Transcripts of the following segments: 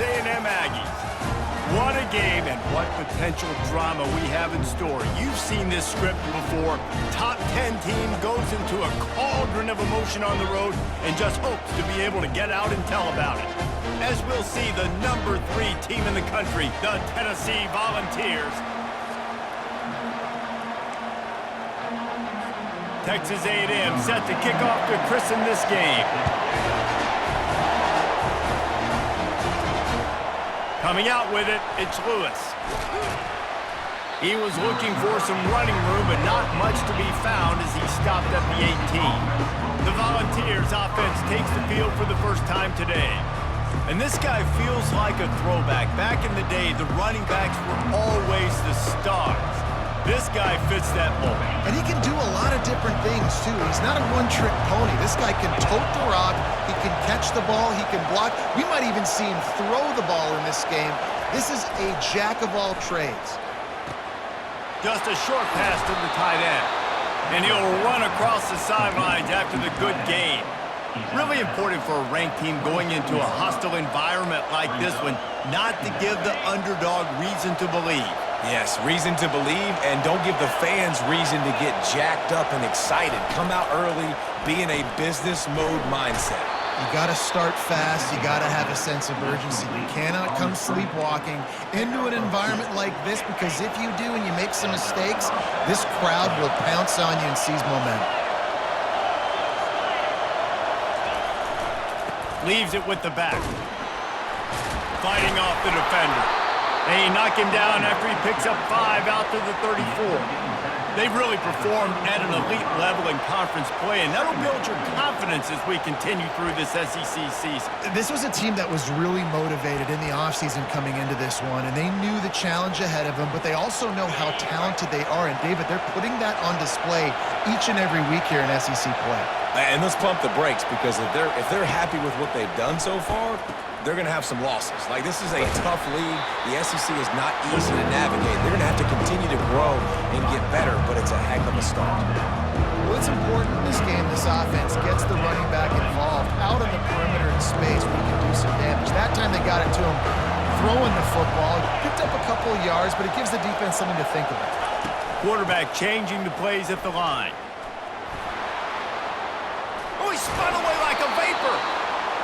A&M Aggies. What a game and what potential drama we have in store. You've seen this script before. Top 10 team goes into a cauldron of emotion on the road and just hopes to be able to get out and tell about it. As we'll see, the number 3 team in the country, the Tennessee Volunteers. Texas A&M set to kick off to christen this game. Coming out with it, it's Lewis. He was looking for some running room, but not much to be found as he stopped at the 18. The Volunteers offense takes the field for the first time today. And this guy feels like a throwback. Back in the day, the running backs were always the stars. This guy fits that mold. And he can do a lot of different things, too. He's not a one-trick pony. This guy can tote the rock, he can catch the ball, he can block. We might even see him throw the ball in this game. This is a jack of all trades. Just a short pass to the tight end. And he'll run across the sidelines after the good game. Really important for a ranked team going into a hostile environment like this one, not to give the underdog reason to believe. Yes, reason to believe, and don't give the fans reason to get jacked up and excited. Come out early, be in a business mode mindset. You got to start fast. You got to have a sense of urgency. You cannot come sleepwalking into an environment like this, because if you do and you make some mistakes, this crowd will pounce on you and seize momentum. Leaves it with the back. Fighting off the defender. They knock him down after he picks up 5 out to the 34. They've really performed at an elite level in conference play, and that'll build your confidence as we continue through this SEC season. This was a team that was really motivated in the offseason coming into this one, and they knew the challenge ahead of them, but they also know how talented they are. And, David, they're putting that on display each and every week here in SEC play. And let's pump the brakes, because if they're happy with what they've done so far, they're going to have some losses. Like, this is a tough league. The SEC is not easy to navigate. They're going to have to continue to grow and get better, but it's a heck of a start. Well, it's important in this game this offense gets the running back involved out on the perimeter in space where he can do some damage. That time they got it to him throwing the football. Picked up a couple of yards, but it gives the defense something to think about. Quarterback changing the plays at the line. Oh, he spun away like a vapor.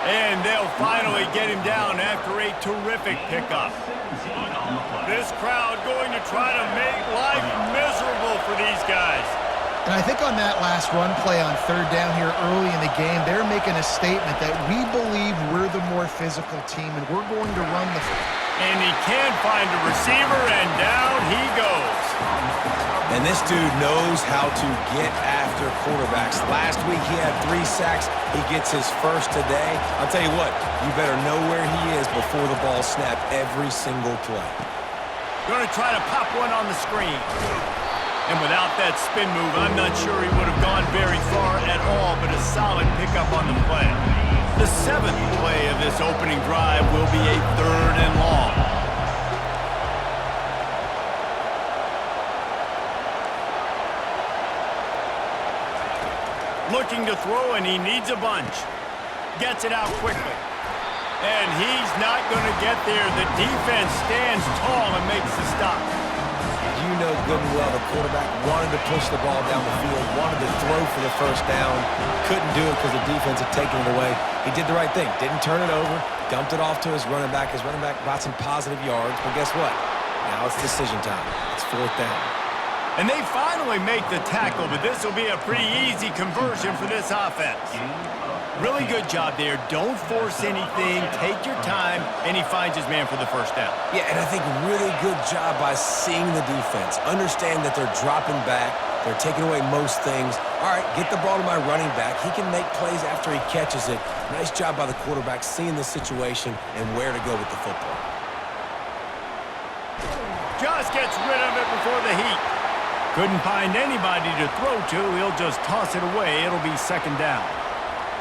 And they'll finally get him down after a terrific pickup. This crowd going to try to make life miserable for these guys. And I think on that last run play on third down here early in the game, they're making a statement that we believe we're the more physical team and we're going to run the... And he can find a receiver, and down he goes. And this dude knows how to get after quarterbacks. Last week he had 3 sacks. He gets his first today. I'll tell you what, you better know where he is before the ball snapped every single play. Going to try to pop one on the screen. And without that spin move, I'm not sure he would have gone very far at all, but a solid pickup on the play. The 7th play of this opening drive will be a 3rd and long. Looking to throw, and he needs a bunch. Gets it out quickly. And he's not going to get there. The defense stands tall and makes the stop. You know good and well the quarterback wanted to push the ball down the field, wanted to throw for the first down, couldn't do it because the defense had taken it away. He did the right thing, didn't turn it over, dumped it off to his running back. His running back got some positive yards, but guess what? Now it's decision time. It's 4th down. And they finally make the tackle, but this will be a pretty easy conversion for this offense. Really good job there. Don't force anything. Take your time, and he finds his man for the first down. Yeah, and I think really good job by seeing the defense. Understand that they're dropping back. They're taking away most things. All right, get the ball to my running back. He can make plays after he catches it. Nice job by the quarterback seeing the situation and where to go with the football. Just gets rid of it before the heat. Couldn't find anybody to throw to. He'll just toss it away. It'll be 2nd down.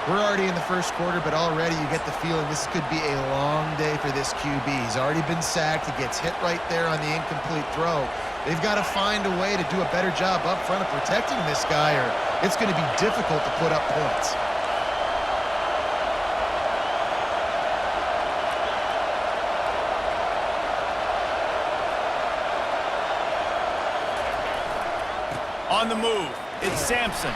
We're already in the first quarter, but already you get the feeling this could be a long day for this QB. He's already been sacked. He gets hit right there on the incomplete throw. They've got to find a way to do a better job up front of protecting this guy, or it's going to be difficult to put up points. On the move, it's Sampson.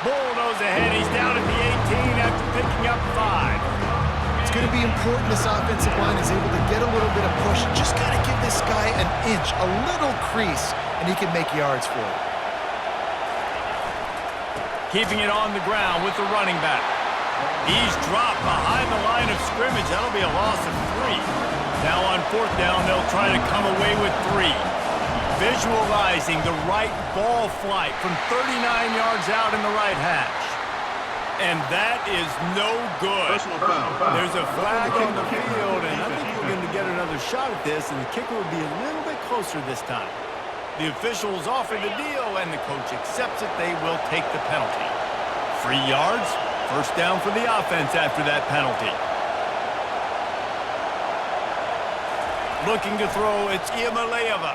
Bulldoze ahead. He's down at the 18 after picking up 5. It's going to be important this offensive line is able to get a little bit of push. Just got to give this guy an inch, a little crease, and he can make yards for it. Keeping it on the ground with the running back. He's dropped behind the line of scrimmage. That'll be a loss of 3. Now on 4th down, they'll try to come away with 3. Visualizing the right ball flight from 39 yards out in the right hash. And that is no good. There's a flag on the field, and I think we're going to get another shot at this, and the kicker will be a little bit closer this time. The officials offer the deal, and the coach accepts it. They will take the penalty. 3 yards, 1st down for the offense after that penalty. Looking to throw, it's Iamaleava.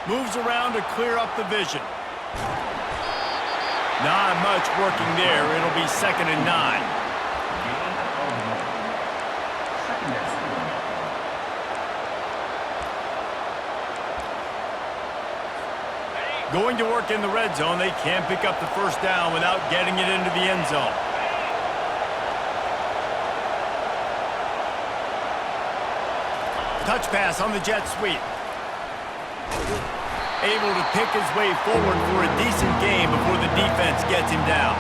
Moves around to clear up the vision. Not much working there. It'll be 2nd and 9. Going to work in the red zone. They can't pick up the 1st down without getting it into the end zone. Touch pass on the jet sweep. Able to pick his way forward for a decent game before the defense gets him down.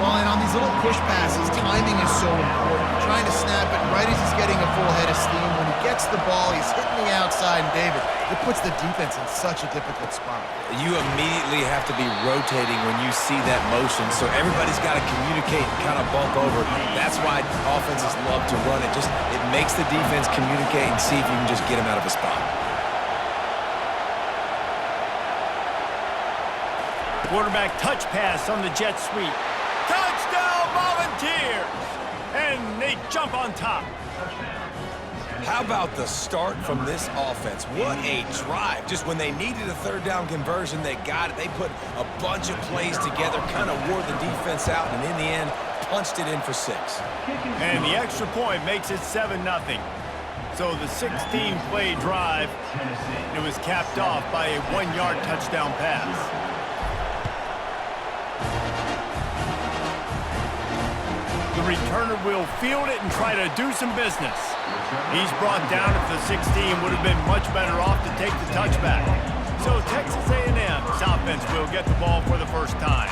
Well, and on these little push passes, timing is so important. You're trying to snap it right as he's getting a full head of steam. When he gets the ball, he's hitting the outside, and David, it puts the defense in such a difficult spot. You immediately have to be rotating when you see that motion, so everybody's got to communicate and kind of bump over. That's why offenses love to run it. It makes the defense communicate and see if you can just get him out of a spot. Quarterback touch pass on the jet sweep. Touchdown, Volunteers! And they jump on top. How about the start from this offense? What a drive. Just when they needed a 3rd down conversion, they got it. They put a bunch of plays together, kind of wore the defense out, and in the end, punched it in for 6. And the extra point makes it 7-0. So the 16-play drive, it was capped off by a 1-yard touchdown pass. The returner will field it and try to do some business. He's brought down at the 16, would have been much better off to take the touchback. So Texas A&M's offense will get the ball for the 1st time.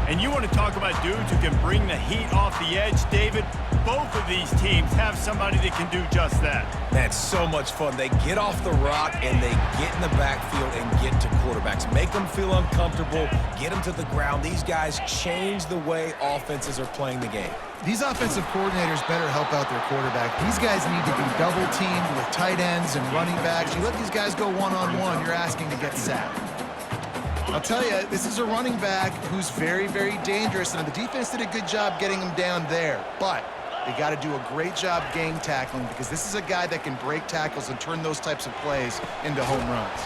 And you want to talk about dudes who can bring the heat off the edge, David? Both of these teams have somebody that can do just that. That's so much fun. They get off the rock and they get in the backfield and get to quarterbacks. Make them feel uncomfortable, get them to the ground. These guys change the way offenses are playing the game. These offensive coordinators better help out their quarterback. These guys need to be double-teamed with tight ends and running backs. You let these guys go one-on-one, you're asking to get sacked. I'll tell you, this is a running back who's very, very dangerous, and the defense did a good job getting him down there. But they got to do a great job gang tackling because this is a guy that can break tackles and turn those types of plays into home runs.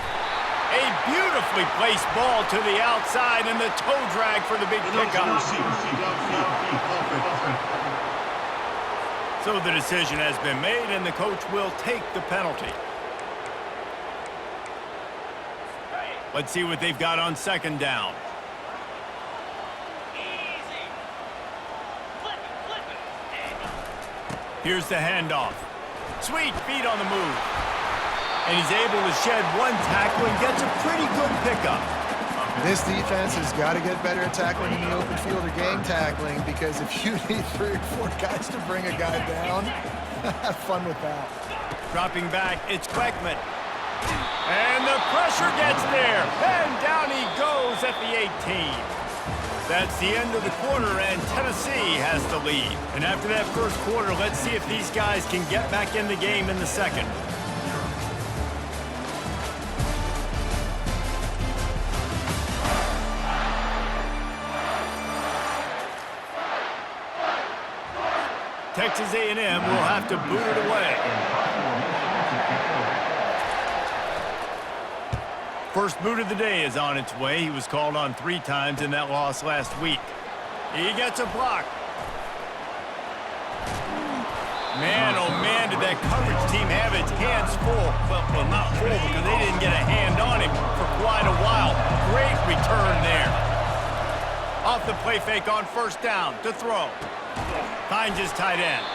A beautifully placed ball to the outside and the toe drag for the big pickup. So the decision has been made and the coach will take the penalty. Let's see what they've got on 2nd down. Here's the handoff. Sweet feet on the move. And he's able to shed 1 tackle and gets a pretty good pickup. This defense has got to get better at tackling in the open field or gang tackling because if you need 3 or 4 guys to bring a guy down, have fun with that. Dropping back, it's Beckman. And the pressure gets there. And down he goes at the 18. That's the end of the quarter, and Tennessee has the lead. And after that 1st quarter, let's see if these guys can get back in the game in the 2nd. Texas A&M will have to boot it away. First boot of the day is on its way. He was called on 3 times in that loss last week. He gets a block. Man, oh man, did that coverage team have its hands full. Well, not full because they didn't get a hand on him for quite a while. Great return there. Off the play fake on first down to throw. Finds his tight end.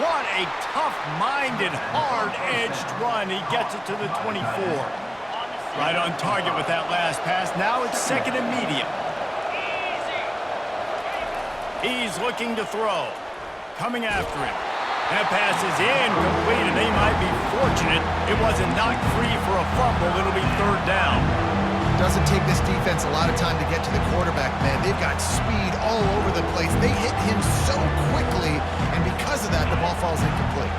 What a tough-minded, hard-edged run. He gets it to the 24. Right on target with that last pass. Now it's second and medium. He's looking to throw. Coming after him. That pass is incomplete, and they might be fortunate it wasn't knocked free for a fumble. It'll be third down. Doesn't take this defense a lot of time to get to the quarterback, man. They've got speed all over the place. They hit him so quickly, and because of that, the ball falls incomplete.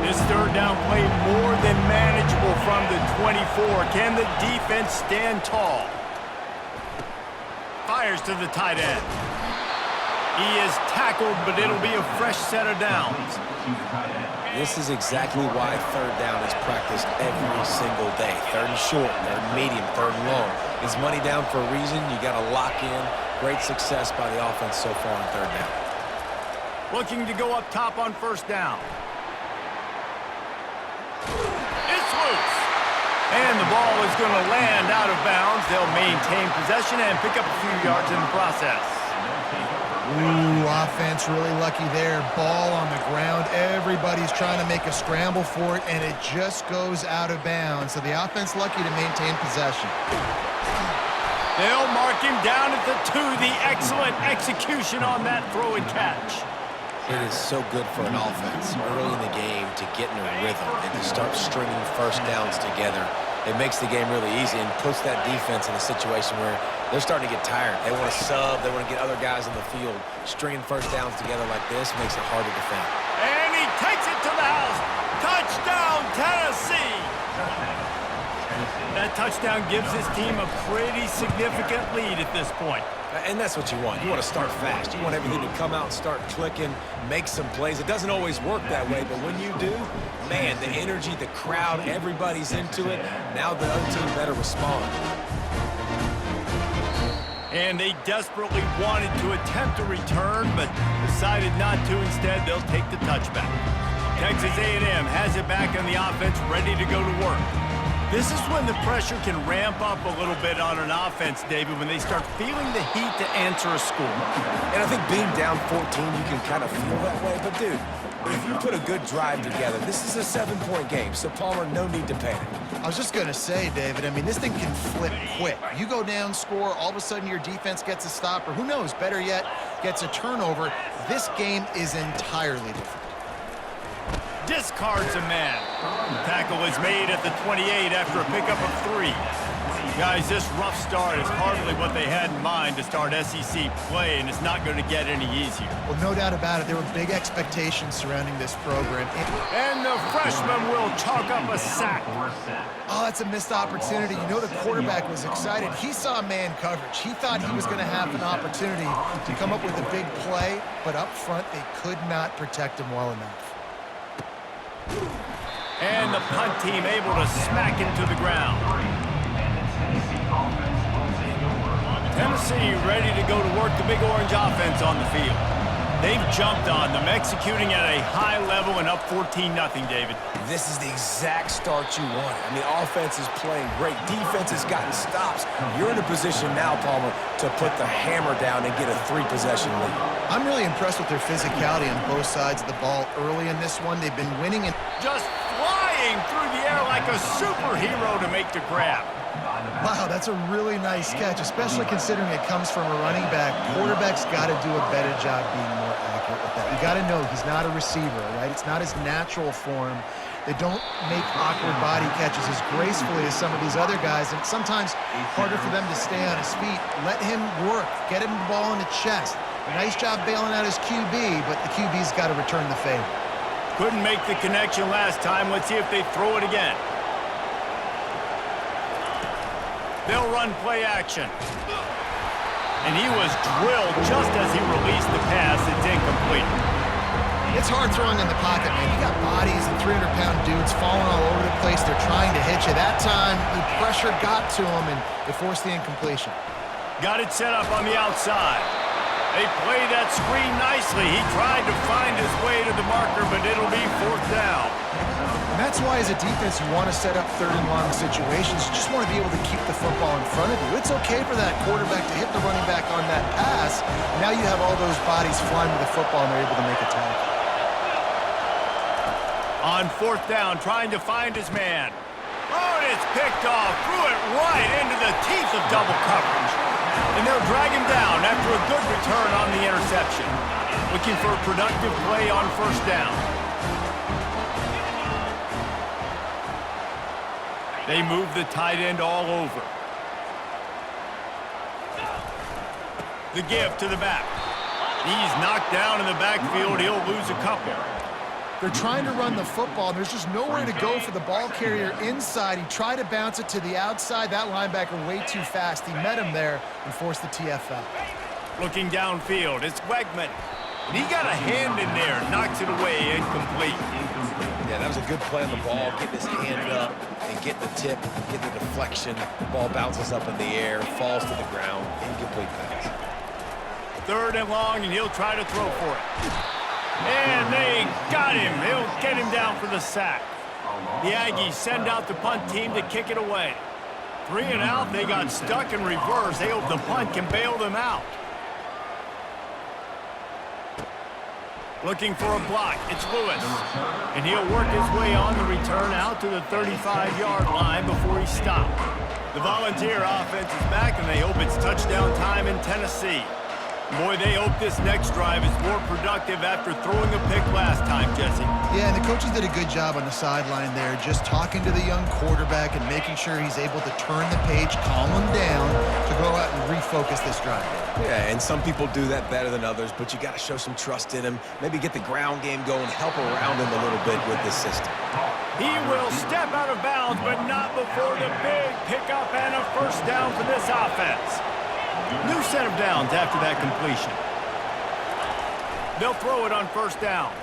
This third down play more than manageable from the 24. Can the defense stand tall? Fires to the tight end. He is tackled, but it'll be a fresh set of downs. This is exactly why third down is practiced every single day. Third and short, third and medium, third and long. It's money down for a reason. You got to lock in. Great success by the offense so far on third down. Looking to go up top on first down. It's loose. And the ball is going to land out of bounds. They'll maintain possession and pick up a few yards in the process. Ooh, offense really lucky there. Ball on the ground. Everybody's trying to make a scramble for it, and it just goes out of bounds. So the offense lucky to maintain possession. They'll mark him down at the 2. The excellent execution on that throw and catch. It is so good for an offense early in the game to get in a rhythm and to start stringing first downs together. It makes the game really easy and puts that defense in a situation where they're starting to get tired. They want to sub. They want to get other guys on the field. Stringing first downs together like this makes it hard to defend. And he takes it to the house. Touchdown, Tennessee! That touchdown gives his team a pretty significant lead at this point. And that's what you want. You want to start fast. You want everything to come out and start clicking, make some plays. It doesn't always work that way, but when you do, man, the energy, the crowd, everybody's into it. Now the other team better respond. And they desperately wanted to attempt a return, but decided not to. Instead, they'll take the touchback. Texas A&M has it back on the offense, ready to go to work. This is when the pressure can ramp up a little bit on an offense, David, when they start feeling the heat to answer a score. And I think being down 14, you can kind of feel that way. But, dude, if you put a good drive together, this is a 7-point game, so, Palmer, no need to panic. I was just going to say, David, I mean, this thing can flip quick. You go down, score, all of a sudden your defense gets a stop, or who knows, better yet, gets a turnover. This game is entirely different. Discards a man. Tackle is made at the 28 after a pickup of 3. Guys, this rough start is hardly what they had in mind to start SEC play, and it's not going to get any easier. Well, no doubt about it. There were big expectations surrounding this program. And the freshman will chalk up a sack. Oh, that's a missed opportunity. You know the quarterback was excited. He saw man coverage. He thought he was going to have an opportunity to come up with a big play, but up front, they could not protect him well enough. And the punt team able to smack him to the ground. Tennessee ready to go to work the Big Orange offense on the field. They've jumped on them, executing at a high level and up 14-0, David. This is the exact start you want. I mean, offense is playing great. Defense has gotten stops. You're in a position now, Palmer, to put the hammer down and get a 3-possession lead. I'm really impressed with their physicality on both sides of the ball early in this one. They've been winning and just flying through the air like a superhero to make the grab. Wow, that's a really nice catch, especially considering it comes from a running back. Quarterback's got to do a better job being more accurate with that. You got to know he's not a receiver, right? It's not his natural form. They don't make awkward body catches as gracefully as some of these other guys, and sometimes harder for them to stay on his feet. Let him work. Get him the ball in the chest. Nice job bailing out his QB, but the QB's got to return the favor. Couldn't make the connection last time. Let's see if they throw it again. They'll run play action. And he was drilled just as he released the pass. It's incomplete. It's hard throwing in the pocket, man. You got bodies and 300-pound dudes falling all over the place. They're trying to hit you. That time, the pressure got to him, and it forced the incompletion. Got it set up on the outside. They played that screen nicely. He tried to find his way to the marker, but it'll be 4th down. And that's why, as a defense, you want to set up 3rd and long situations. You just want to be able to keep the football in front of you. It's okay for that quarterback to hit the running back on that pass. Now you have all those bodies flying to the football, and they're able to make a tackle. On 4th down, trying to find his man. Oh, and it's picked off. Threw it right into the teeth of double coverage. And they'll drag him down after a good return on the interception. Looking for a productive play on 1st down. They move the tight end all over. The give to the back. He's knocked down in the backfield. He'll lose a couple. They're trying to run the football. There's just nowhere to go for the ball carrier inside. He tried to bounce it to the outside. That linebacker way too fast. He met him there and forced the TFL. Looking downfield, it's Wegman. And he got a hand in there, knocks it away, incomplete. Yeah, that was a good play on the ball, getting his hand up and getting the tip, getting the deflection. Ball bounces up in the air, falls to the ground, incomplete pass. 3rd and long, and he'll try to throw for it. And they got him. They'll get him down for the sack. The Aggies send out the punt team to kick it away. 3 and out, they got stuck in reverse. They hope the punt can bail them out. Looking for a block, it's Lewis. And he'll work his way on the return out to the 35-yard line before he's stopped. The Volunteer offense is back, and they hope it's touchdown time in Tennessee. Boy, they hope this next drive is more productive after throwing a pick last time, Jesse. Yeah, and the coaches did a good job on the sideline there, just talking to the young quarterback and making sure he's able to turn the page, calm him down, to go out and refocus this drive. Yeah, and some people do that better than others, but you got to show some trust in him. Maybe get the ground game going, help around him a little bit with this system. He will step out of bounds, but not before the big pickup and a 1st down for this offense. New set of downs after that completion. They'll throw it on 1st down.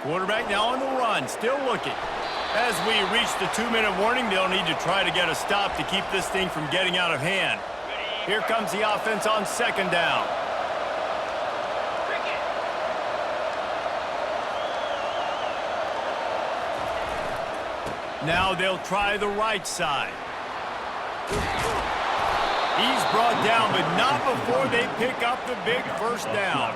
Quarterback now on the run, still looking. As we reach the 2-minute warning, they'll need to try to get a stop to keep this thing from getting out of hand. Here comes the offense on 2nd down. Now they'll try the right side. He's brought down, but not before they pick up the big 1st down.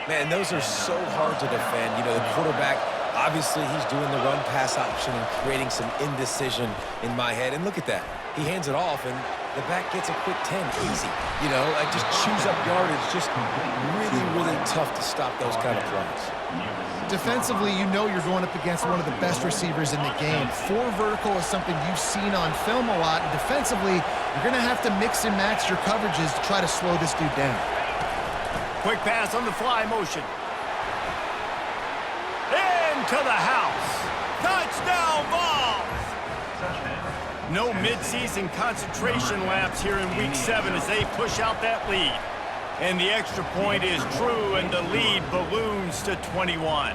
Man, those are so hard to defend. You know, the quarterback, obviously he's doing the run-pass option and creating some indecision in my head. And look at that. He hands it off, and the back gets a quick 10. Easy. You know, like just chews up yardage. Just really, really tough to stop those kind of plays. Defensively, you know you're going up against one of the best receivers in the game. 4 vertical is something you've seen on film a lot, and defensively, you're going to have to mix and match your coverages to try to slow this dude down. Quick pass on the fly motion. Into the house. Touchdown, Vols! No midseason concentration laps here in Week 7 as they push out that lead. And the extra point is true, and the lead balloons to 21.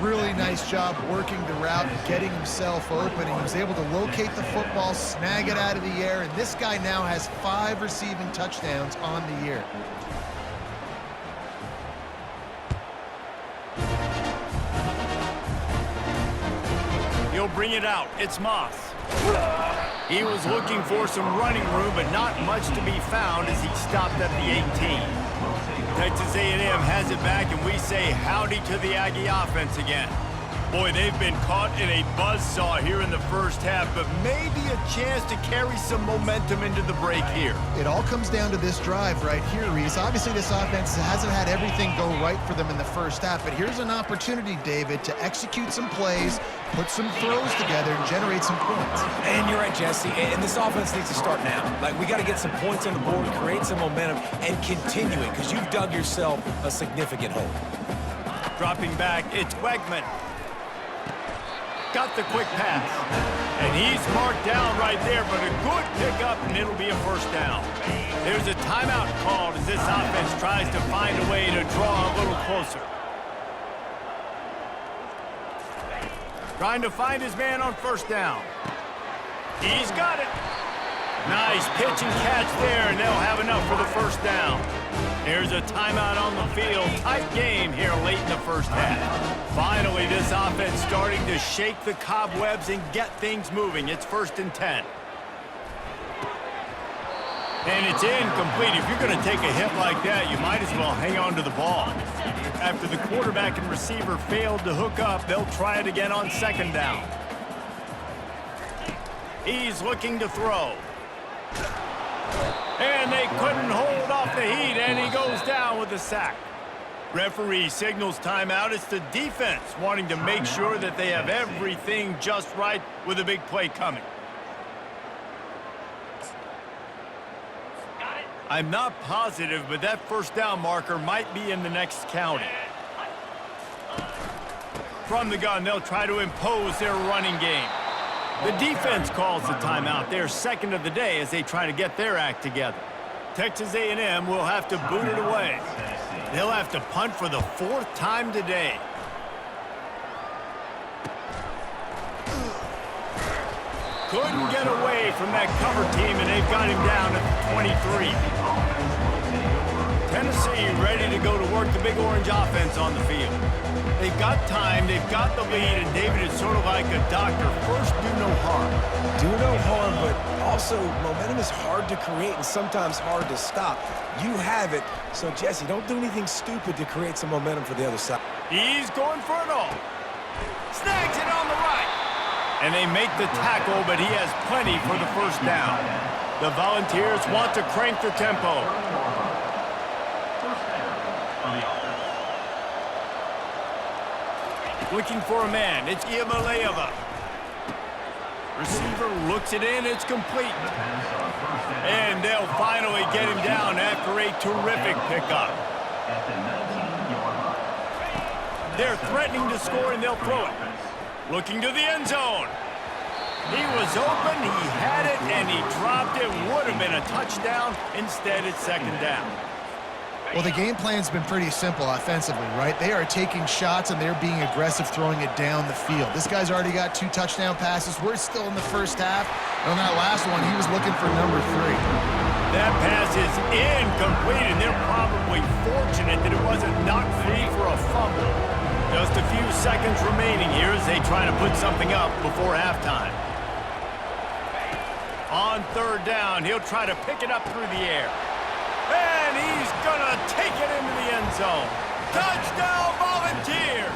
Really nice job working the route and getting himself open. He was able to locate the football, snag it out of the air, and this guy now has 5 receiving touchdowns on the year. He'll bring it out. It's Moss. He was looking for some running room, but not much to be found as he stopped at the 18. Texas A&M has it back, and we say howdy to the Aggie offense again. Boy, they've been caught in a buzzsaw here in the first half, but maybe a chance to carry some momentum into the break here. It all comes down to this drive right here, Reese. Obviously, this offense hasn't had everything go right for them in the first half, but here's an opportunity, David, to execute some plays, put some throws together, and generate some points. And you're right, Jesse, and this offense needs to start now. Like, we got to get some points on the board, create some momentum, and continue it, because you've dug yourself a significant hole. Dropping back, it's Wegman. Got the quick pass. And he's marked down right there, but a good pickup, and it'll be a first down. There's a timeout called as this offense tries to find a way to draw a little closer. Trying to find his man on first down. He's got it. Nice pitch and catch there, and they'll have enough for the first down. There's a timeout on the field. Tight game here late in the first half. Finally, this offense starting to shake the cobwebs and get things moving. It's 1st and 10. And it's incomplete. If you're going to take a hit like that, you might as well hang on to the ball. After the quarterback and receiver failed to hook up, they'll try it again on 2nd down. He's looking to throw. And they couldn't hold off the heat, and he goes down with a sack. Referee signals timeout. It's the defense wanting to make sure that they have everything just right with a big play coming. I'm not positive, but that 1st down marker might be in the next county. From the gun, they'll try to impose their running game. The defense calls the timeout. They're 2nd of the day as they try to get their act together. Texas A&M will have to boot it away. They'll have to punt for the 4th time today. Couldn't get away from that cover team, and they've got him down at the 23. Tennessee ready to go to work the Big Orange offense on the field. They've got time, they've got the lead, and David is sort of like a doctor. First, do no harm. Do no harm, but also momentum is hard to create and sometimes hard to stop. You have it, so Jesse, don't do anything stupid to create some momentum for the other side. He's going for it all. Snags it on the right. And they make the tackle, but he has plenty for the 1st down. The Volunteers want to crank the tempo. Looking for a man. It's Iamaleava. Receiver looks it in. It's complete. And they'll finally get him down after a terrific pickup. They're threatening to score, and they'll throw it. Looking to the end zone. He was open, he had it, and he dropped it. Would have been a touchdown. Instead, it's 2nd down. Well, the game plan's been pretty simple offensively, right? They are taking shots, and they're being aggressive throwing it down the field. This guy's already got 2 touchdown passes. We're still in the 1st half. And on that last one, he was looking for number 3. That pass is incomplete, and they're probably fortunate that it wasn't knocked free for a fumble. Just a few seconds remaining here as they try to put something up before halftime. On 3rd down, he'll try to pick it up through the air. And he's going to take it into the end zone. Touchdown, Volunteers!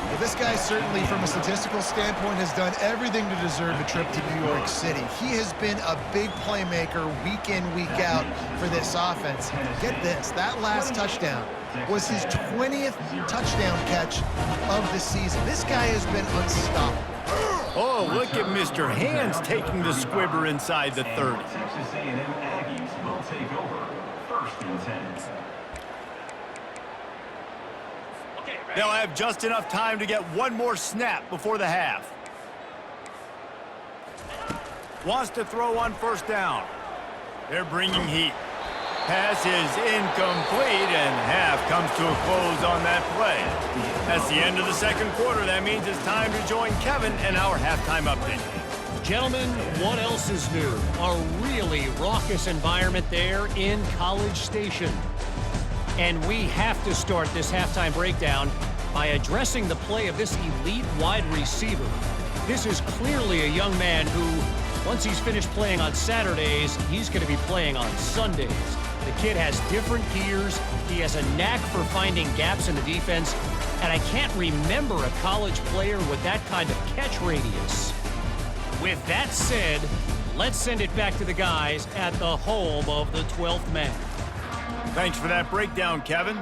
Well, this guy certainly, from a statistical standpoint, has done everything to deserve a trip to New York City. He has been a big playmaker week in, week out for this offense. Get this, that last touchdown was his 20th touchdown catch of the season. This guy has been unstoppable. Oh, look at Mr. Hands taking the squibber inside the 30. Texas A&M Aggies will take over 1st and 10. They'll have just enough time to get one more snap before the half. Wants to throw on 1st down. They're bringing heat. Pass is incomplete, and half comes to a close on that play. That's the end of the 2nd quarter. That means it's time to join Kevin and our halftime update. Gentlemen, what else is new? A really raucous environment there in College Station. And we have to start this halftime breakdown by addressing the play of this elite wide receiver. This is clearly a young man who, once he's finished playing on Saturdays, he's going to be playing on Sundays. The kid has different gears. He has a knack for finding gaps in the defense. And I can't remember a college player with that kind of catch radius. With that said, let's send it back to the guys at the home of the 12th man. Thanks for that breakdown, Kevin.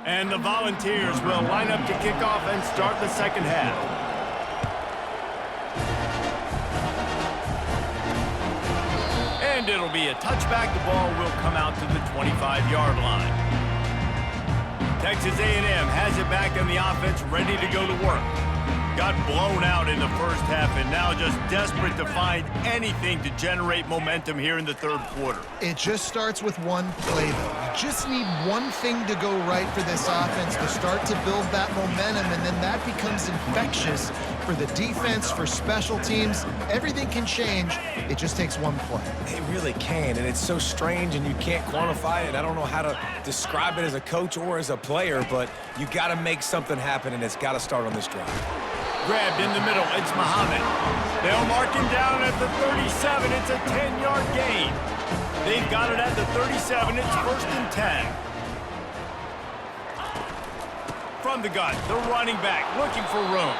And the Volunteers will line up to kick off and start the 2nd half. And it'll be a touchback. The ball will come out to the 25-yard line. Texas A&M has it back in the offense, ready to go to work. Got blown out in the 1st half and now just desperate to find anything to generate momentum here in the 3rd quarter. It just starts with one play, though. You just need one thing to go right for this offense to start to build that momentum, and then that becomes infectious for the defense, for special teams. Everything can change. It just takes one play. It really can, and it's so strange, and you can't quantify it. I don't know how to describe it as a coach or as a player, but you got to make something happen, and it's got to start on this drive. Grabbed in the middle. It's Muhammad. They'll mark him down at the 37. It's a 10-yard gain. They've got it at the 37. It's 1st and 10. From the gun, the running back looking for room.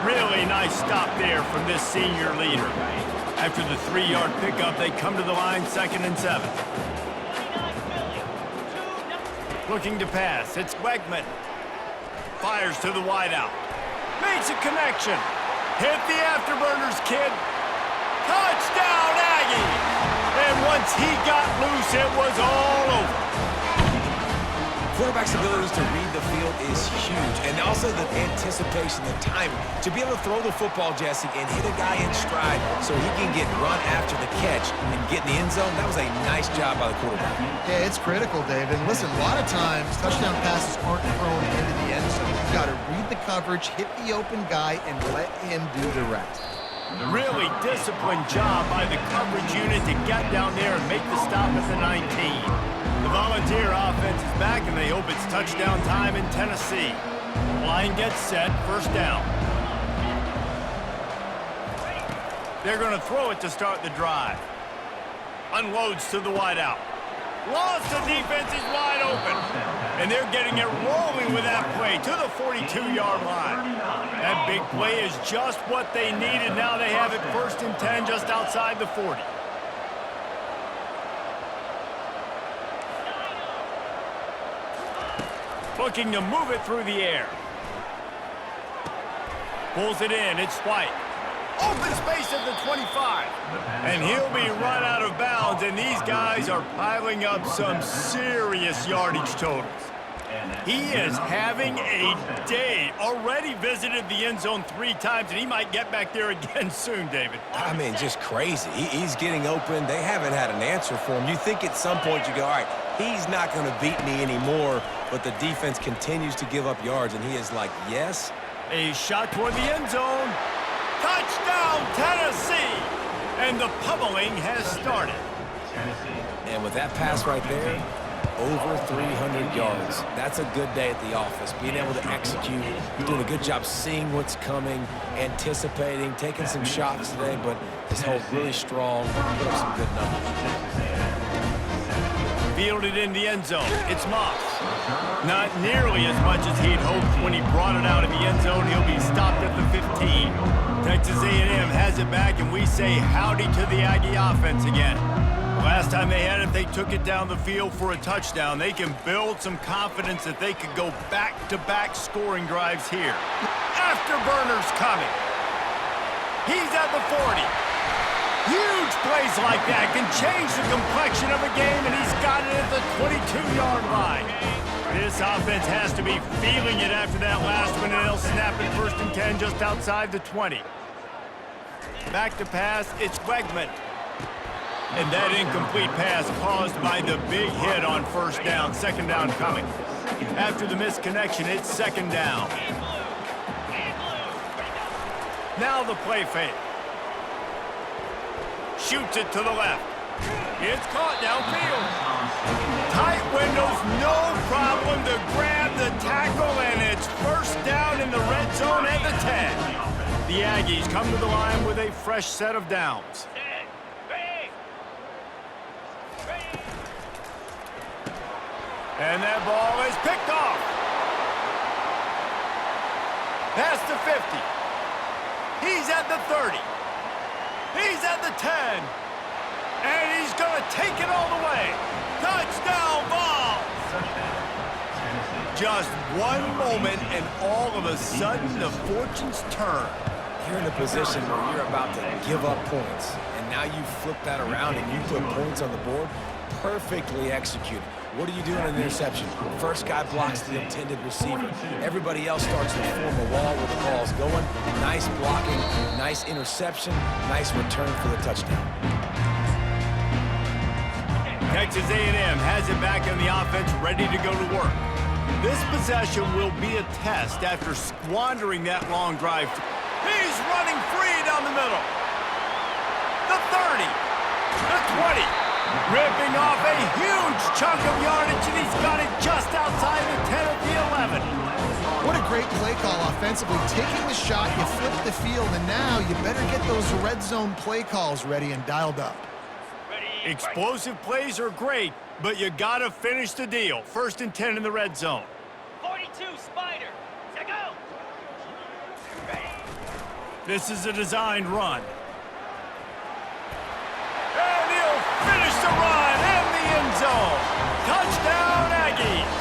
Really nice stop there from this senior leader. After the 3-yard pickup, they come to the line, 2nd and 7. Looking to pass. It's Wegman. Fires to the wideout. Makes a connection. Hit the afterburners, kid. Touchdown, Aggies! And once he got loose, it was all over. Quarterback's abilities to read the field is huge, and also the anticipation, the timing. To be able to throw the football, Jesse, and hit a guy in stride so he can get run after the catch and get in the end zone, that was a nice job by the quarterback. Yeah, it's critical, David. Listen, a lot of times, touchdown passes aren't thrown into the end zone. You've got to read the coverage, hit the open guy, and let him do the rest. Really disciplined job by the coverage unit to get down there and make the stop at the 19. The Volunteer offense is back, and they hope it's touchdown time in Tennessee. Line gets set, 1st down. They're going to throw it to start the drive. Unloads to the wideout. Lost the defense is wide open. And they're getting it rolling with that play to the 42-yard line. That big play is just what they needed. Now they have it 1st and 10 just outside the 40. Looking to move it through the air. Pulls it in. It's White. Open space at the 25. And he'll be run out of bounds, and these guys are piling up some serious yardage totals. He is having a day. Already visited the end zone 3 times, and he might get back there again soon, David. I mean, just crazy. He's getting open. They haven't had an answer for him. You think at some point you go, all right, he's not going to beat me anymore, but the defense continues to give up yards, and he is like, yes. A shot toward the end zone. Touchdown, Tennessee! And the pummeling has started. And with that pass right there, over 300 yards. That's a good day at the office. Being able to execute, doing a good job seeing what's coming, anticipating, taking some shots today, but his hold really strong, put up some good numbers. Fielded in the end zone. It's Moss. Not nearly as much as he'd hoped when he brought it out in the end zone. He'll be stopped at the 15. Texas A&M has it back, and we say howdy to the Aggie offense again. Last time they had it, they took it down the field for a touchdown. They can build some confidence that they could go back-to-back scoring drives here. Afterburners coming. He's at the 40. Huge plays like that can change the complexion of a game, and he's got it at the 22-yard line. This offense has to be feeling it after that last one, and they'll snap it 1st and 10 just outside the 20. Back to pass, it's Wegman. And that incomplete pass caused by the big hit on 1st down. 2nd down coming. After the misconnection, it's 2nd down. Now the play fake. Shoots it to the left. It's caught downfield. Tight windows, no problem to grab the tackle, and it's 1st down in the red zone at the 10. The Aggies come to the line with a fresh set of downs. And that ball is picked off. Past the 50. He's at the 30. He's at the 10. And he's going to take it all the way. Touchdown ball. Just one moment, and all of a sudden, the fortunes turn. You're in a position where you're about to give up points, and now you flip that around and you put points on the board. Perfectly executed. What do you do in an interception? First guy blocks the intended receiver. Everybody else starts to form a wall with the ball's going. Nice blocking, nice interception, nice return for the touchdown. Texas A&M has it back in the offense, ready to go to work. This possession will be a test after squandering that long drive. He's running free down the middle. The 30, the 20, ripping off a huge chunk of yardage, and he's got it just outside the 10 of the 11. What a great play call offensively. Taking the shot, you flip the field, and now you better get those red zone play calls ready and dialed up. Explosive plays are great, but you gotta finish the deal. 1st and 10 in the red zone. 42, Spider. Set go. This is a designed run. And he'll finish the run in the end zone. Touchdown, Aggies.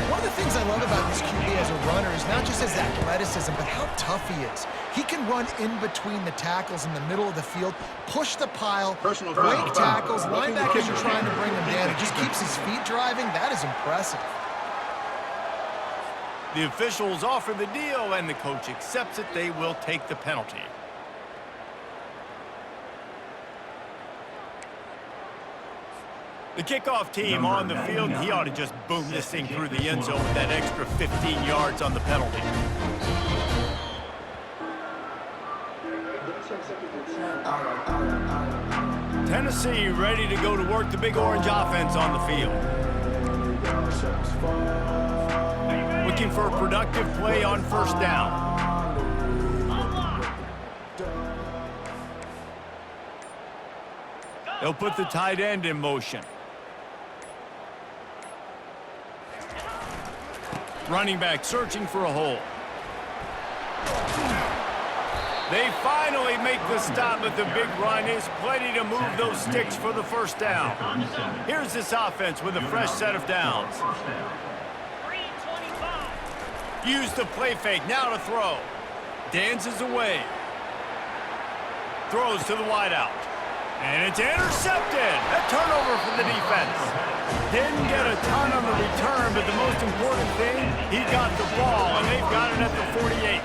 One of the things I love about this QB as a runner is not just his athleticism, but how tough he is. He can run in between the tackles in the middle of the field, push the pile, break tackles, linebackers are trying to bring him down. He just keeps his feet driving. That is impressive. The officials offer the deal, and the coach accepts it. They will take the penalty. The kickoff team on the field, he ought to just boom this thing through the end zone with that extra 15 yards on the penalty. Tennessee ready to go to work, the Big Orange offense on the field. Looking for a productive play on 1st down. They'll put the tight end in motion. Running back searching for a hole. They finally make the stop, but the big run is plenty to move those sticks for the 1st down. Here's this offense with a fresh set of downs. 325. Use the play fake, now to throw. Dances away. Throws to the wideout. And it's intercepted. A turnover for the defense. Didn't get a ton on the return, but the most important thing, he got the ball, and they've got it at the 48.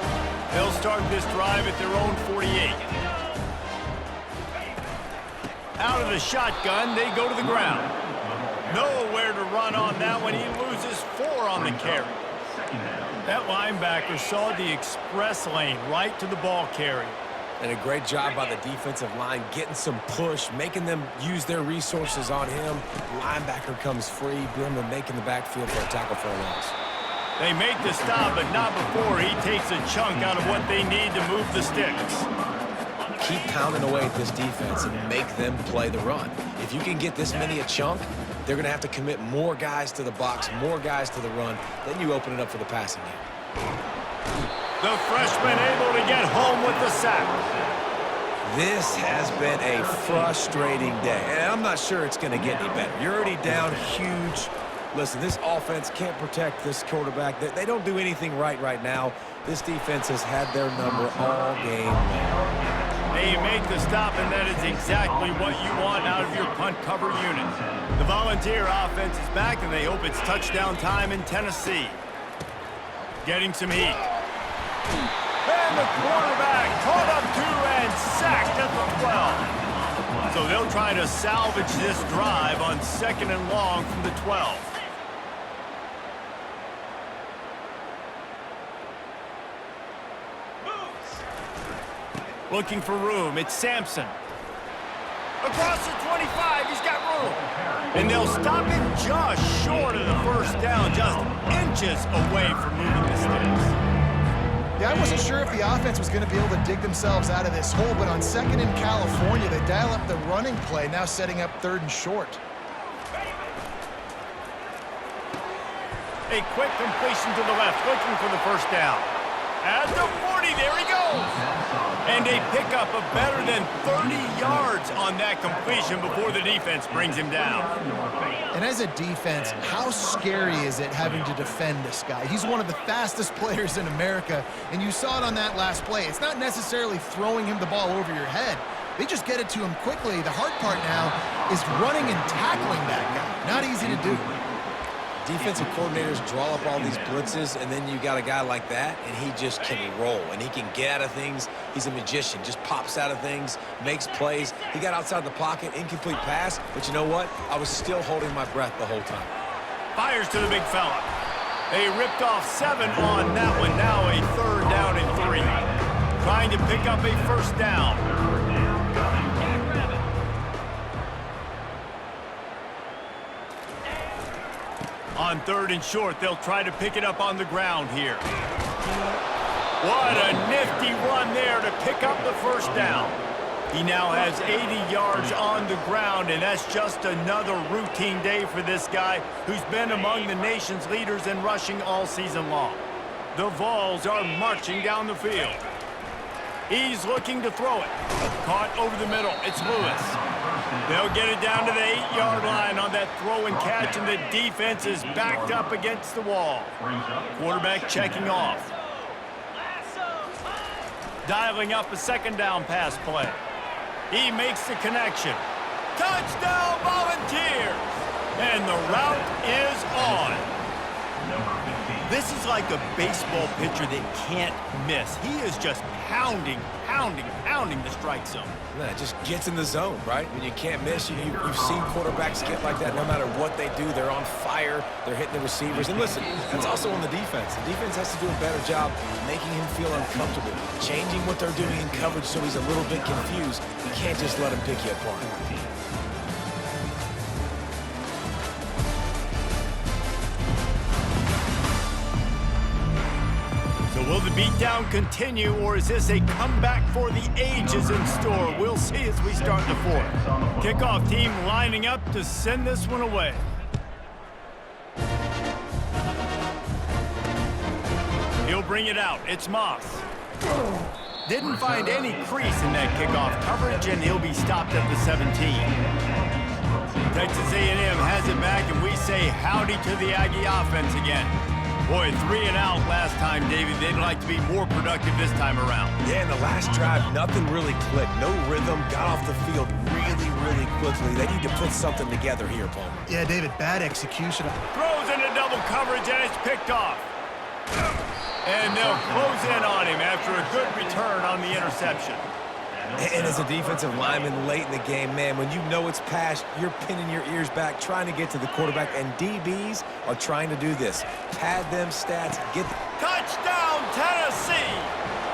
They'll start this drive at their own 48. Out of the shotgun, they go to the ground. Nowhere to run on that one. He loses 4 on the carry. That linebacker saw the express lane right to the ball carrier. And a great job by the defensive line getting some push, making them use their resources on him. Linebacker comes free, Brimmer making the backfield for a tackle for a loss. They make the stop, but not before he takes a chunk out of what they need to move the sticks. Keep pounding away at this defense and make them play the run. If you can get this many a chunk, they're going to have to commit more guys to the box, more guys to the run. Then you open it up for the passing game. The freshman able to get home with the sack. This has been a frustrating day, and I'm not sure it's going to get any better. You're already down huge. Listen, this offense can't protect this quarterback. They don't do anything right now. This defense has had their number all game long. They make the stop, and that is exactly what you want out of your punt cover unit. The Volunteer offense is back, and they hope it's touchdown time in Tennessee. Getting some heat. And the quarterback caught up to and sacked at the 12. So they'll try to salvage this drive on 2nd and long from the 12. Looking for room, it's Sampson. Across the 25, he's got room. And they'll stop him just short of the 1st down, just inches away from moving the sticks. Yeah, I wasn't sure if the offense was going to be able to dig themselves out of this hole, but on 2nd in California, they dial up the running play, now setting up 3rd and short. A quick completion to the left, looking for the 1st down. At the 40, there he goes. And a pickup of better than 30 yards on that completion before the defense brings him down. And as a defense, how scary is it having to defend this guy? He's one of the fastest players in America, and you saw it on that last play. It's not necessarily throwing him the ball over your head. They just get it to him quickly. The hard part now is running and tackling that guy. Not easy to do. defensive coordinators draw up all these blitzes, and then you got a guy like that, and he just can roll, and he can get out of things. He's a magician, just pops out of things, makes plays. He got outside the pocket, incomplete pass, but you know what? I was still holding my breath the whole time. Fires to the big fella. They ripped off 7 on that one. Now a 3rd down and 3. Trying to pick up a 1st down. On 3rd and short, they'll try to pick it up on the ground here. What a nifty run there to pick up the 1st down. He now has 80 yards on the ground, and that's just another routine day for this guy who's been among the nation's leaders in rushing all season long. The Vols are marching down the field. He's looking to throw it. Caught over the middle. It's Lewis. They'll get it down to the 8-yard line on that throw and catch, and the defense is backed up against the wall. Quarterback checking off. Dialing up a 2nd down pass play. He makes the connection. Touchdown, Volunteers! And the route is on. This is like a baseball pitcher that can't miss. He is just pounding the strike zone. Man, it just gets in the zone, right? When you can't miss, you've seen quarterbacks get like that no matter what they do. They're on fire. They're hitting the receivers. And listen, that's also on the defense. The defense has to do a better job making him feel uncomfortable, changing what they're doing in coverage so he's a little bit confused. You can't just let him pick you apart. Will the beatdown continue, or is this a comeback for the ages in store? We'll see as we start the 4th. Kickoff team lining up to send this one away. He'll bring it out. It's Moss. Didn't find any crease in that kickoff coverage, and he'll be stopped at the 17. Texas A&M has it back, and we say howdy to the Aggie offense again. Boy, 3 and out last time, David. They'd like to be more productive this time around. Yeah, in the last drive, nothing really clicked. No rhythm, got off the field really quickly. They need to put something together here, Palmer. Yeah, David, bad execution. Throws into double coverage, and it's picked off. And they'll close in on him after a good return on the interception. And as a defensive lineman late in the game, man, when you know it's past, you're pinning your ears back, trying to get to the quarterback, and DBs are trying to do this. Pad them stats, get the... Touchdown, Tennessee!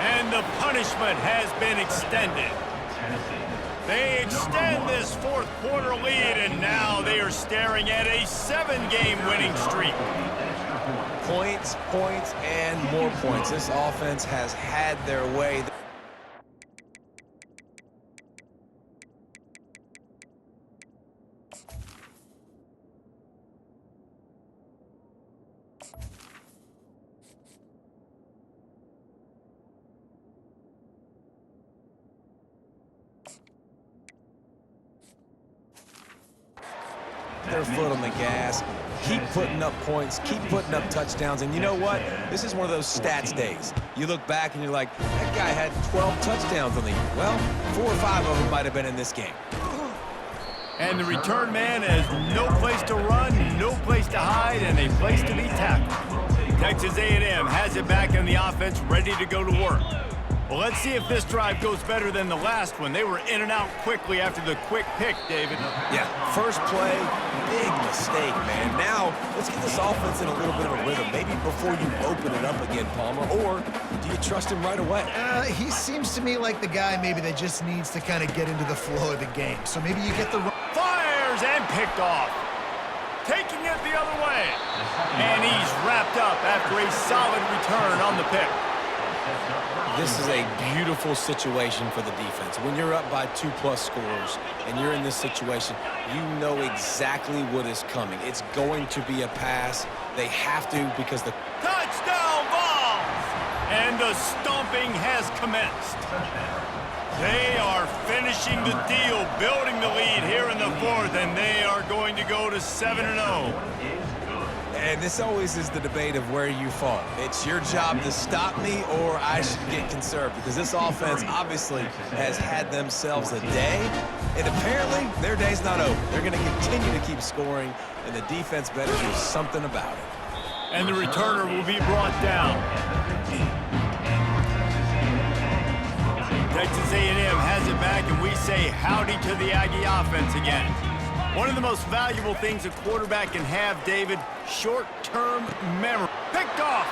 And the punishment has been extended. They extend this 4th quarter lead, and now they are staring at a 7-game winning streak. Points, and more points. This offense has had their way. Their foot on the gas, keep putting up points, keep putting up touchdowns, and you know what? This is one of those stats days. You look back and you're like, that guy had 12 touchdowns on the year. Well, 4 or 5 of them might have been in this game. And the return man has no place to run, no place to hide, and a place to be tackled. Texas A&M has it back in the offense, ready to go to work. Well, let's see if this drive goes better than the last one. They were in and out quickly after the quick pick, David. Yeah, first play, big mistake, man. Now, let's get this offense in a little bit of a rhythm. Maybe before you open it up again, Palmer, or do you trust him right away? He seems to me like the guy maybe that just needs to kind of get into the flow of the game. So maybe you get the... Fires and picked off. Taking it the other way. And he's wrapped up after a solid return on the pick. This is a beautiful situation for the defense. When you're up by 2+ scores and you're in this situation, you know exactly what is coming. It's going to be a pass. They have to because the... Touchdown Vols! And the stomping has commenced. They are finishing the deal, building the lead here in the 4th, and they are going to go to 7-0. And this always is the debate of where you fall. It's your job to stop me or I should get conserved, because this offense obviously has had themselves a day, and apparently their day's not over. They're going to continue to keep scoring, and the defense better do something about it. And the returner will be brought down. Texas A&M has it back, and we say howdy to the Aggie offense again. One of the most valuable things a quarterback can have, David, short-term memory. Picked off.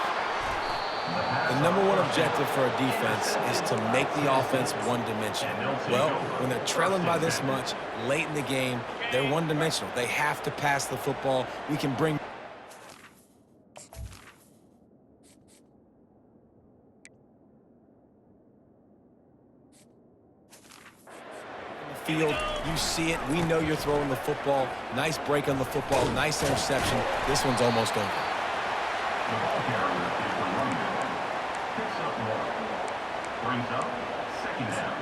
The number one objective for a defense is to make the offense one-dimensional. Well, when they're trailing by this much late in the game, they're one-dimensional. They have to pass the football. We can bring field, you see it, we know you're throwing the football. Nice break on the football, nice interception. This one's almost over. The ball carrier is the running back. Picks up 1. Brings up 2nd down.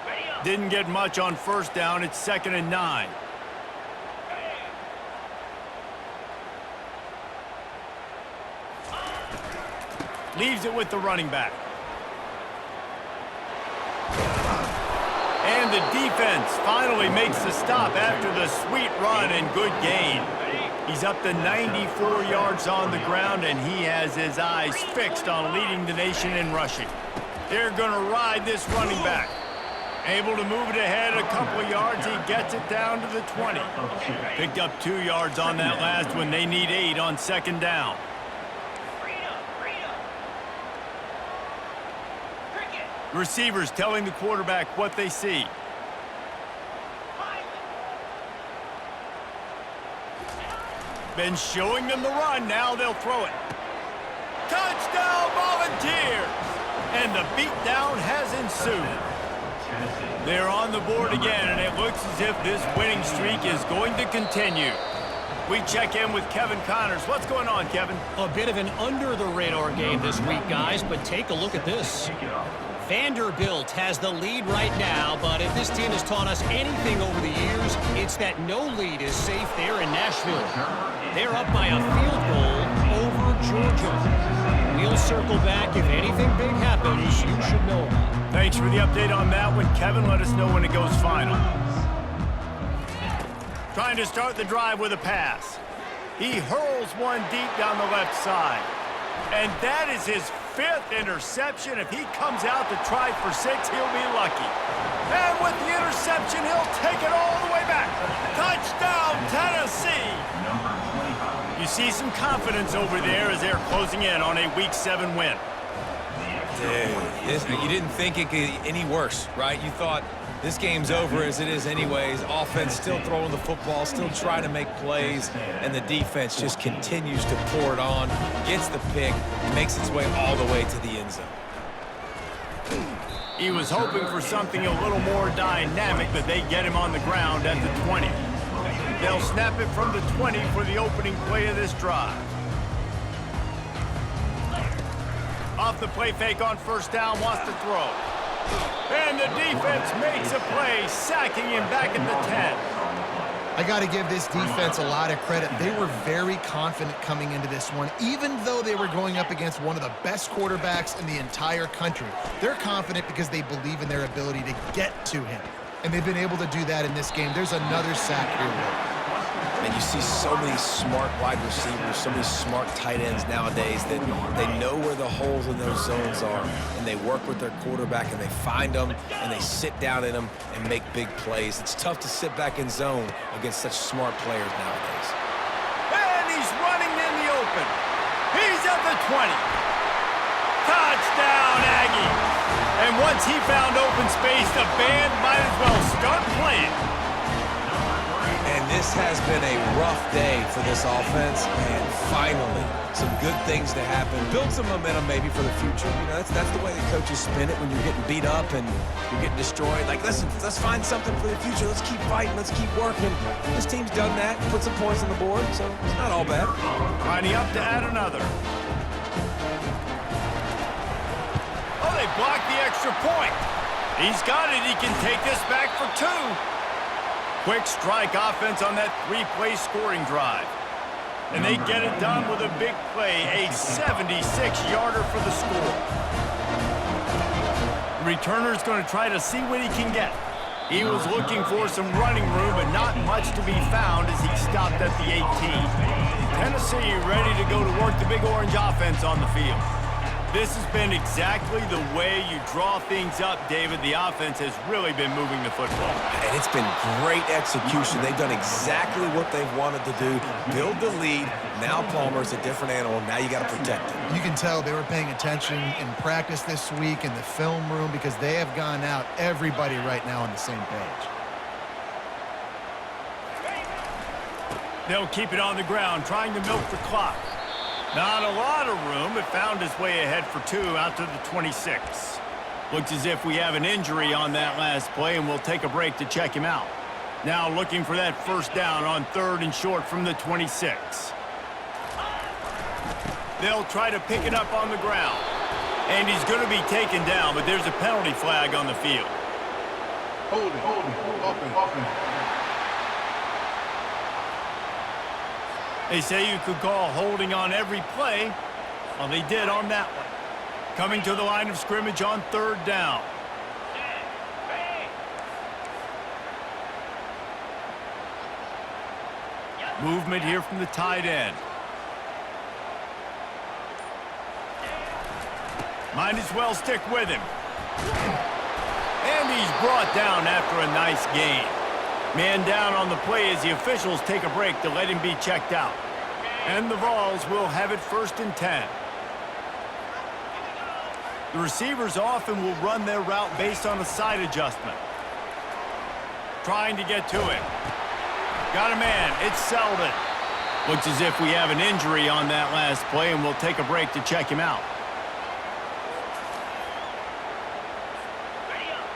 Ready up. Didn't get much on 1st down. It's 2nd and 9. Leaves it with the running back. And the defense finally makes the stop after the sweet run and good gain. He's up to 94 yards on the ground, and he has his eyes fixed on leading the nation in rushing. They're going to ride this running back. Able to move it ahead a couple of yards. He gets it down to the 20. Picked up 2 yards on that last one. They need 8 on 2nd down. Receivers telling the quarterback what they see. Been showing them the run. Now they'll throw it. Touchdown, Volunteers! And the beatdown has ensued. They're on the board again, and it looks as if this winning streak is going to continue. We check in with Kevin Connors. What's going on, Kevin? A bit of an under-the-radar game this week, guys, but take a look at this. Vanderbilt has the lead right now, but if this team has taught us anything over the years, it's that no lead is safe there in Nashville. They're up by a field goal over Georgia. We'll circle back. If anything big happens, you should know. Thanks for the update on that one, Kevin. Let us know when it goes final. Trying to start the drive with a pass. He hurls one deep down the left side. And that is his 5th interception. If he comes out to try for 6, he'll be lucky. And with the interception, he'll take it all the way back. Touchdown, Tennessee! You see some confidence over there as they're closing in on a Week 7 win. Dude, you didn't think it could get any worse, right? You thought this game's over as it is anyways. Offense still throwing the football, still trying to make plays, and the defense just continues to pour it on, gets the pick, makes its way all the way to the end zone. He was hoping for something a little more dynamic, but they get him on the ground at the 20. They'll snap it from the 20 for the opening play of this drive. Off the play fake on 1st down, wants to throw. And the defense makes a play, sacking him back at the 10. I got to give this defense a lot of credit. They were very confident coming into this one, even though they were going up against one of the best quarterbacks in the entire country. They're confident because they believe in their ability to get to him. And they've been able to do that in this game. There's another sack here, Will. And you see so many smart wide receivers, so many smart tight ends nowadays that they know where the holes in those zones are, and they work with their quarterback, and they find them, and they sit down in them and make big plays. It's tough to sit back in zone against such smart players nowadays. And he's running in the open. He's at the 20. Touchdown, Aggie. And once he found open space, the band might as well start playing. And this has been a rough day for this offense, and finally, some good things to happen. Build some momentum maybe for the future. You know, that's the way the coaches spin it when you're getting beat up and you're getting destroyed. Like, listen, let's find something for the future. Let's keep fighting. Let's keep working. This team's done that, put some points on the board, so it's not all bad. Lining up to add another. Oh, they blocked the extra point. He's got it. He can take this back for 2. Quick strike offense on that 3-play scoring drive. And they get it done with a big play, a 76-yarder for the score. The returner's going to try to see what he can get. He was looking for some running room, but not much to be found as he stopped at the 18. Tennessee ready to go to work the Big Orange offense on the field. This has been exactly the way you draw things up, David. The offense has really been moving the football. And it's been great execution. They've done exactly what they've wanted to do. Build the lead. Now Palmer's a different animal. Now you got to protect him. You can tell they were paying attention in practice this week in the film room because they have gone out everybody right now on the same page. They'll keep it on the ground, trying to milk the clock. Not a lot of room. It found its way ahead for 2 out to the 26. Looks as if we have an injury on that last play, and we'll take a break to check him out. Now looking for that first down on 3rd and short from the 26. They'll try to pick it up on the ground. And he's going to be taken down, but there's a penalty flag on the field. Hold it. Offense. They say you could call holding on every play. Well, they did on that one. Coming to the line of scrimmage on 3rd down. Movement here from the tight end. Might as well stick with him. And he's brought down after a nice gain. Man down on the play as the officials take a break to let him be checked out. And the Vols will have it 1st and 10. The receivers often will run their route based on a side adjustment. Trying to get to him. Got a man. It's Selden. Looks as if we have an injury on that last play, and we'll take a break to check him out.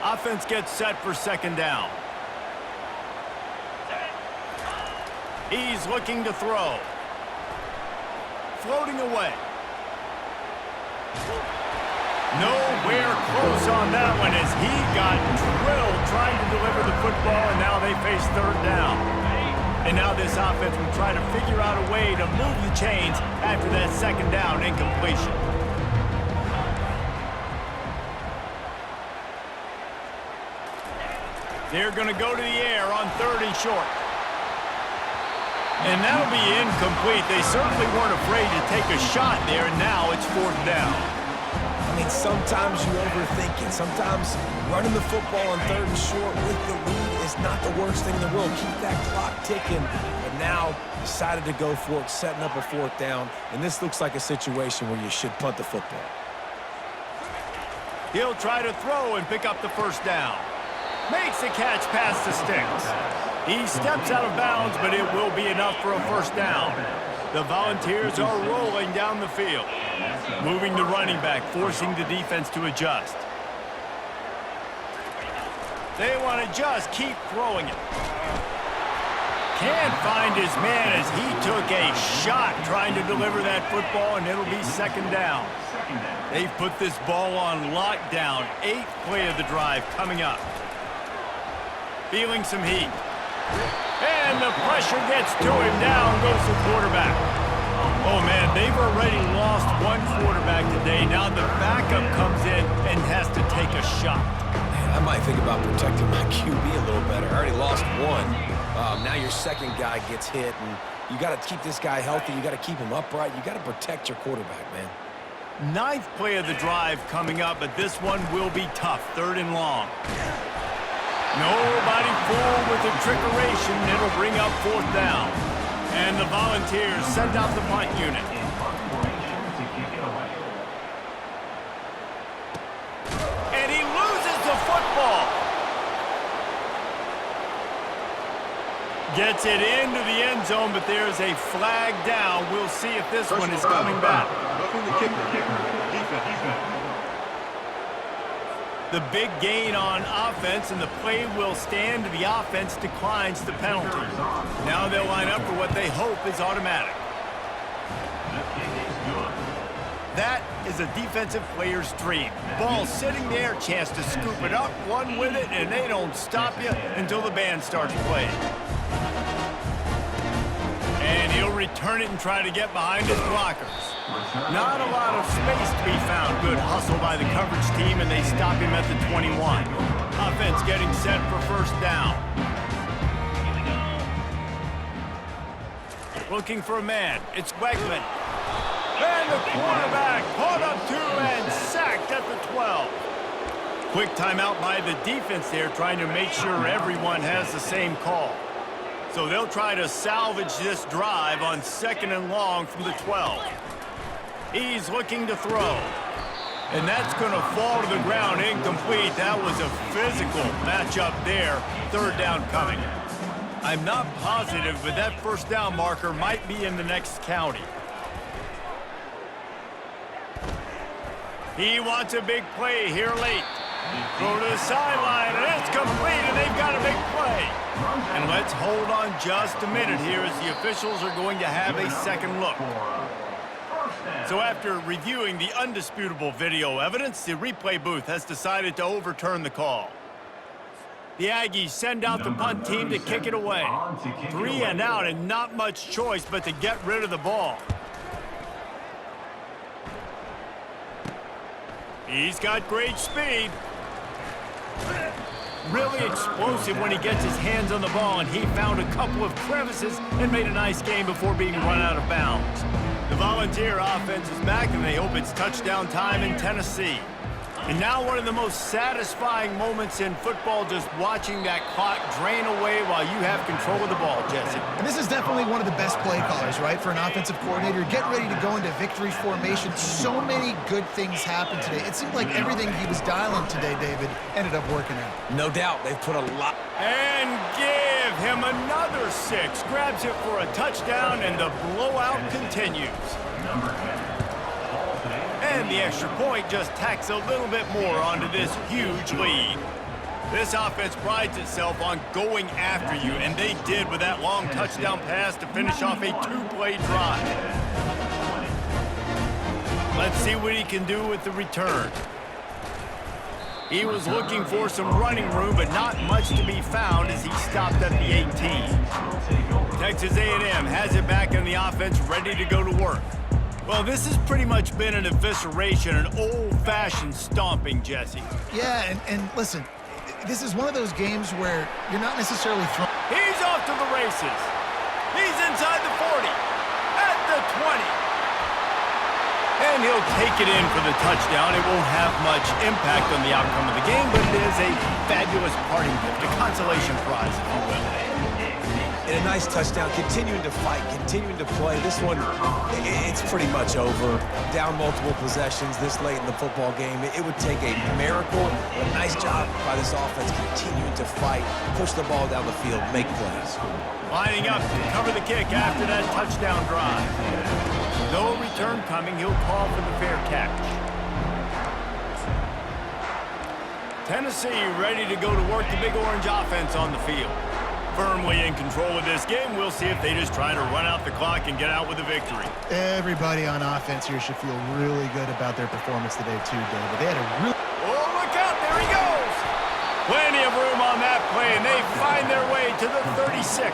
Offense gets set for 2nd down. He's looking to throw. Floating away. Nowhere close on that one as he got drilled trying to deliver the football, and now they face 3rd down. And now this offense will try to figure out a way to move the chains after that 2nd down incompletion. They're going to go to the air on 3rd and short. And that'll be incomplete. They certainly weren't afraid to take a shot there, and now it's 4th down. I mean, sometimes you overthink it. Sometimes running the football on 3rd and short with the lead is not the worst thing in the world. Keep that clock ticking. But now decided to go for it, setting up a 4th down. And this looks like a situation where you should punt the football. He'll try to throw and pick up the 1st down. Makes the catch past the sticks. He steps out of bounds, but it will be enough for a 1st down. The Volunteers are rolling down the field. Moving the running back, forcing the defense to adjust. They want to just keep throwing it. Can't find his man as he took a shot trying to deliver that football, and it'll be 2nd down. They've put this ball on lockdown. 8th play of the drive coming up. Feeling some heat. And the pressure gets to him. Down goes the quarterback. Oh, man, they've already lost 1 quarterback today. Now the backup comes in and has to take a shot. Man, I might think about protecting my QB a little better. I already lost 1. Now your 2nd guy gets hit, and you got to keep this guy healthy. You got to keep him upright. You got to protect your quarterback, man. 9th play of the drive coming up, but this one will be tough. 3rd and long. Nobody fooled with the trickeration. It'll bring up 4th down. And the Volunteers send out the punt unit. And he loses the football. Gets it into the end zone, but there's a flag down. We'll see if this one is coming back. Roughing the kicker. Defense. The big gain on offense, and the play will stand. The offense declines the penalty. Now they'll line up for what they hope is automatic. That is a defensive player's dream. Ball sitting there, chance to scoop it up, run with it, and they don't stop you until the band starts playing. And he'll return it and try to get behind his blockers. Not a lot of space to be found. Good hustle by the coverage team, and they stop him at the 21. Offense getting set for first down. Looking for a man. It's Wegman. And the quarterback caught up to and sacked at the 12. Quick timeout by the defense there, trying to make sure everyone has the same call. So they'll try to salvage this drive on 2nd and long from the 12. He's looking to throw. And that's going to fall to the ground incomplete. That was a physical matchup there. 3rd down coming. I'm not positive, but that first down marker might be in the next county. He wants a big play here late. Go to the sideline, and it's complete, and they've got a big play. And let's hold on just a minute here as the officials are going to have a second look. So after reviewing the undisputable video evidence, the replay booth has decided to overturn the call. The Aggies send out the punt team to kick it away. 3 and out, and not much choice but to get rid of the ball. He's got great speed. Really explosive when he gets his hands on the ball, and he found a couple of crevices and made a nice game before being run out of bounds. The Volunteer offense is back, and they hope it's touchdown time in Tennessee. And now one of the most satisfying moments in football, just watching that clock drain away while you have control of the ball, Jesse. And this is definitely one of the best play callers, right, for an offensive coordinator. Get ready to go into victory formation. So many good things happened today. It seemed like everything he was dialing today, David, ended up working out. No doubt, they've put a lot. And give him another 6. Grabs it for a touchdown, and the blowout continues. And the extra point just tacks a little bit more onto this huge lead. This offense prides itself on going after you, and they did with that long touchdown pass to finish off a 2-play drive. Let's see what he can do with the return. He was looking for some running room, but not much to be found as he stopped at the 18. Texas A&M has it back in the offense, ready to go to work. Well, this has pretty much been an evisceration, an old-fashioned stomping, Jesse. Yeah, and listen, this is one of those games where you're not necessarily throwing. He's off to the races. He's inside the 40, at the 20. And he'll take it in for the touchdown. It won't have much impact on the outcome of the game, but it is a fabulous parting gift, a consolation prize, if you will. And a nice touchdown, continuing to fight, continuing to play. This one, it's pretty much over. Down multiple possessions this late in the football game. It would take a miracle. A nice job by this offense continuing to fight, push the ball down the field, make plays. Lining up to cover the kick after that touchdown drive. No return coming. He'll call for the fair catch. Tennessee ready to go to work the Big Orange offense on the field. Firmly in control of this game. We'll see if they just try to run out the clock and get out with a victory. Everybody on offense here should feel really good about their performance today, too, David. They had a really... Oh, look out. There he goes. Plenty of room on that play, and they find their way to the 36.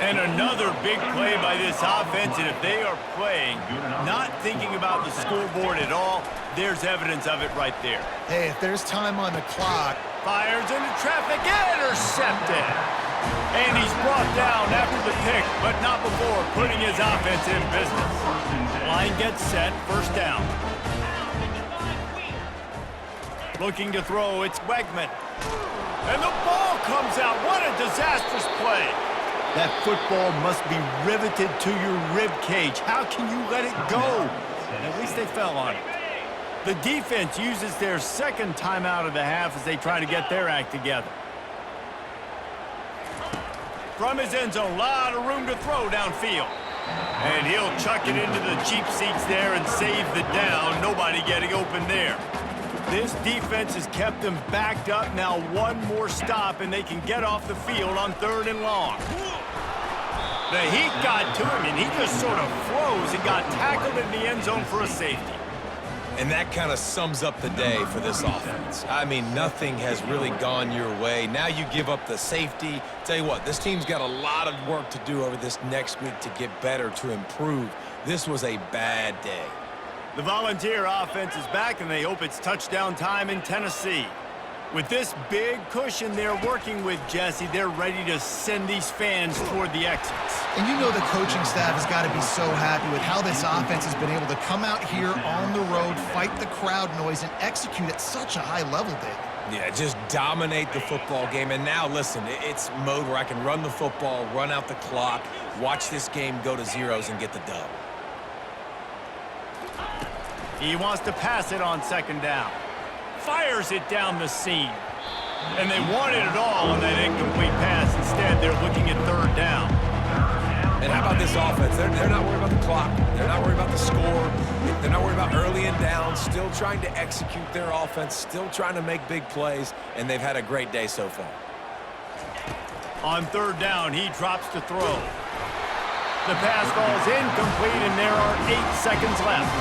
And another big play by this offense, and if they are playing, not thinking about the scoreboard at all, there's evidence of it right there. Hey, if there's time on the clock... Fires into traffic, intercepted. And he's brought down after the pick, but not before putting his offense in business. Line gets set, first down. Looking to throw, it's Wegman. And the ball comes out. What a disastrous play. That football must be riveted to your rib cage. How can you let it go? At least they fell on it. The defense uses their second timeout of the half as they try to get their act together. From his end zone, a lot of room to throw downfield. And he'll chuck it into the cheap seats there and save the down. Nobody getting open there. This defense has kept them backed up. Now one more stop and they can get off the field on 3rd and long. The heat got to him, and he just sort of froze and got tackled in the end zone for a safety. And that kind of sums up the day for this offense. I mean, nothing has really gone your way. Now you give up the safety. Tell you what, this team's got a lot of work to do over this next week to get better, to improve. This was a bad day. The Volunteer offense is back, and they hope it's touchdown time in Tennessee. With this big cushion they're working with, Jesse, they're ready to send these fans toward the exits. And you know the coaching staff has got to be so happy with how this offense has been able to come out here on the road, fight the crowd noise, and execute at such a high level, Dave. Yeah, just dominate the football game. And now, listen, it's mode where I can run the football, run out the clock, watch this game go to zeros and get the dub. He wants to pass it on second down. Fires it down the seam. And they wanted it all on that incomplete pass. Instead, they're looking at third down. And how about this offense? They're not worried about the clock. They're not worried about the score. They're not worried about early and down. Still trying to execute their offense. Still trying to make big plays. And they've had a great day so far. On third down, he drops to throw. The pass falls incomplete, and there are 8 seconds left.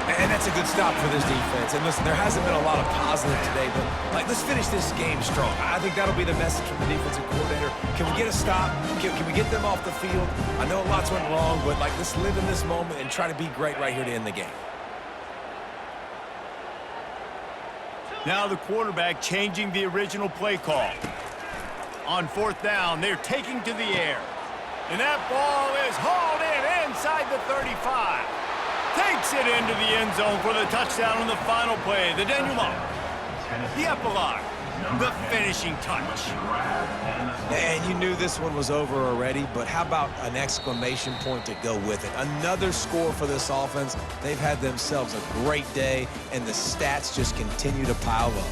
And that's a good stop for this defense. And listen, there hasn't been a lot of positive today, but let's finish this game strong. I think that'll be the message from the defensive coordinator. Can we get a stop? Can we get them off the field? I know lots went wrong, but let's live in this moment and try to be great right here to end the game. Now the quarterback changing the original play call. On fourth down, they're taking to the air. And that ball is hauled in inside the 35. Takes it into the end zone for the touchdown on the final play. The denouement, the epilogue, the finishing touch. And you knew this one was over already, but how about an exclamation point to go with it? Another score for this offense. They've had themselves a great day, and the stats just continue to pile up.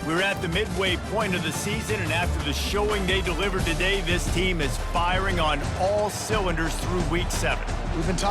We're at the midway point of the season, and after the showing they delivered today, this team is firing on all cylinders through Week 7. We've been talking